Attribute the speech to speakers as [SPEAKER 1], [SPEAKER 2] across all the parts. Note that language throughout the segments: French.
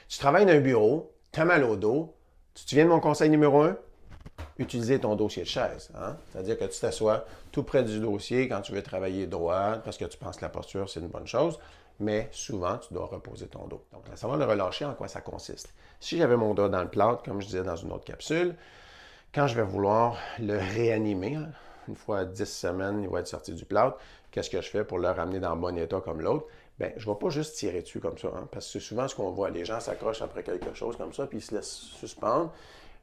[SPEAKER 1] Tu travailles dans un bureau, tu as mal au dos. Tu te souviens de mon conseil numéro un? Utiliser ton dossier de chaise. Hein? C'est-à-dire que tu t'assois tout près du dossier quand tu veux travailler droit, parce que tu penses que la posture, c'est une bonne chose, mais souvent, tu dois reposer ton dos. Donc, savoir le relâcher, en quoi ça consiste. Si j'avais mon dos dans le plâtre, comme je disais dans une autre capsule, quand je vais vouloir le réanimer, hein, une fois à 10 semaines, il va être sorti du plâtre, qu'est-ce que je fais pour le ramener dans le bon état comme l'autre? Bien, je ne vais pas juste tirer dessus comme ça, hein, parce que c'est souvent ce qu'on voit. Les gens s'accrochent après quelque chose comme ça, puis ils se laissent suspendre.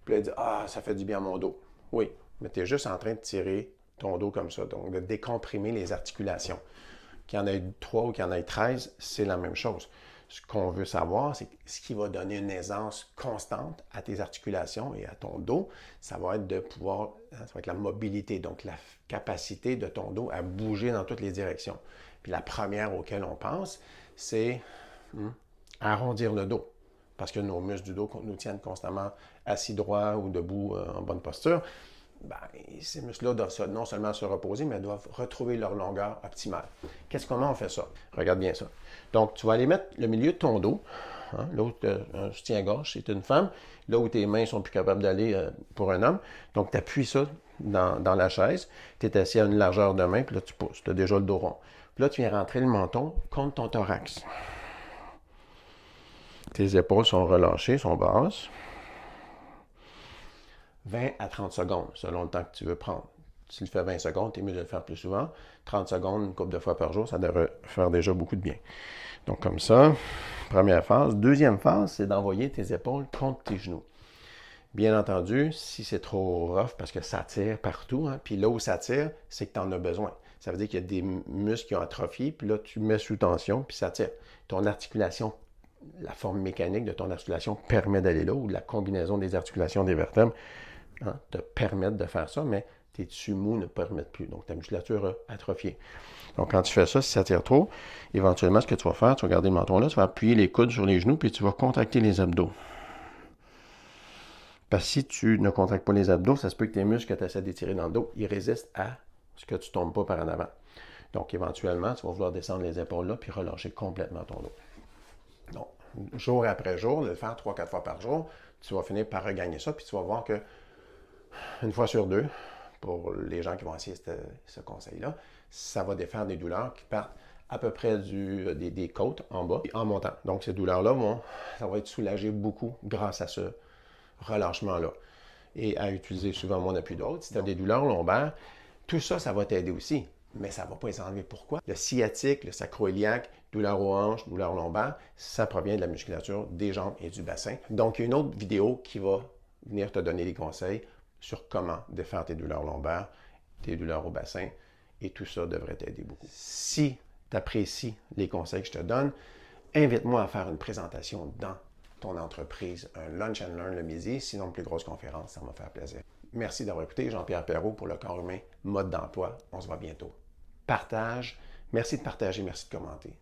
[SPEAKER 1] Puis là, ils disent ah, ça fait du bien à mon dos. Oui, mais tu es juste en train de tirer ton dos comme ça, donc de décomprimer les articulations. Qu'il y en ait 3 ou qu'il y en ait 13, c'est la même chose. Ce qu'on veut savoir, c'est ce qui va donner une aisance constante à tes articulations et à ton dos. Ça va être de pouvoir, ça va être la mobilité, donc la capacité de ton dos à bouger dans toutes les directions. Puis la première auquel on pense, c'est arrondir le dos. Parce que nos muscles du dos nous tiennent constamment assis droit ou debout en bonne posture. Ben, ces muscles-là doivent non seulement se reposer, mais doivent retrouver leur longueur optimale. Comment on fait ça? Regarde bien ça. Donc, tu vas aller mettre le milieu de ton dos, hein, l'autre, un soutien-gorge, c'est une femme, là où tes mains sont plus capables d'aller pour un homme. Donc, tu appuies ça dans la chaise, tu es assis à une largeur de main, puis là, tu pousses, tu as déjà le dos rond. Puis là, tu viens rentrer le menton contre ton thorax. Tes épaules sont relâchées, sont basses. 20 à 30 secondes, selon le temps que tu veux prendre. Si tu le fais 20 secondes, tu es mieux de le faire plus souvent. 30 secondes, une couple de fois par jour, ça devrait faire déjà beaucoup de bien. Donc comme ça, première phase. Deuxième phase, c'est d'envoyer tes épaules contre tes genoux. Bien entendu, si c'est trop rough, parce que ça tire partout, hein, puis là où ça tire, c'est que tu en as besoin. Ça veut dire qu'il y a des muscles qui ont atrophié, puis là, tu mets sous tension, puis ça tire. Ton articulation, la forme mécanique de ton articulation permet d'aller là, ou la combinaison des articulations des vertèbres te permettent de faire ça, mais tes tissus mous ne permettent plus. Donc, ta musculature a atrophié. Donc, quand tu fais ça, si ça tire trop, éventuellement, ce que tu vas faire, tu vas garder le menton là, tu vas appuyer les coudes sur les genoux, puis tu vas contracter les abdos. Parce que si tu ne contractes pas les abdos, ça se peut que tes muscles que tu essaies d'étirer dans le dos, ils résistent à ce que tu ne tombes pas par en avant. Donc, éventuellement, tu vas vouloir descendre les épaules là, puis relâcher complètement ton dos. Donc, jour après jour, de le faire 3-4 fois par jour, tu vas finir par regagner ça, puis tu vas voir que une fois sur deux, pour les gens qui vont essayer ce conseil-là, ça va défaire des douleurs qui partent à peu près des côtes en bas et en montant. Donc, ces douleurs-là, ça va être soulagé beaucoup grâce à ce relâchement-là. Et à utiliser souvent mon appui d'autre. Si tu as des douleurs lombaires, tout ça, ça va t'aider aussi. Mais ça ne va pas les enlever. Pourquoi? Le sciatique, le sacroiliaque, douleur aux hanches, douleur lombaire, ça provient de la musculature des jambes et du bassin. Donc, il y a une autre vidéo qui va venir te donner des conseils sur comment défaire tes douleurs lombaires, tes douleurs au bassin, et tout ça devrait t'aider beaucoup. Si tu apprécies les conseils que je te donne, invite-moi à faire une présentation dans ton entreprise, un Lunch and Learn le midi, sinon une plus grosse conférence, ça va me faire plaisir. Merci d'avoir écouté Jean-Pierre Perrault pour le corps humain, mode d'emploi. On se voit bientôt. Partage, merci de partager, merci de commenter.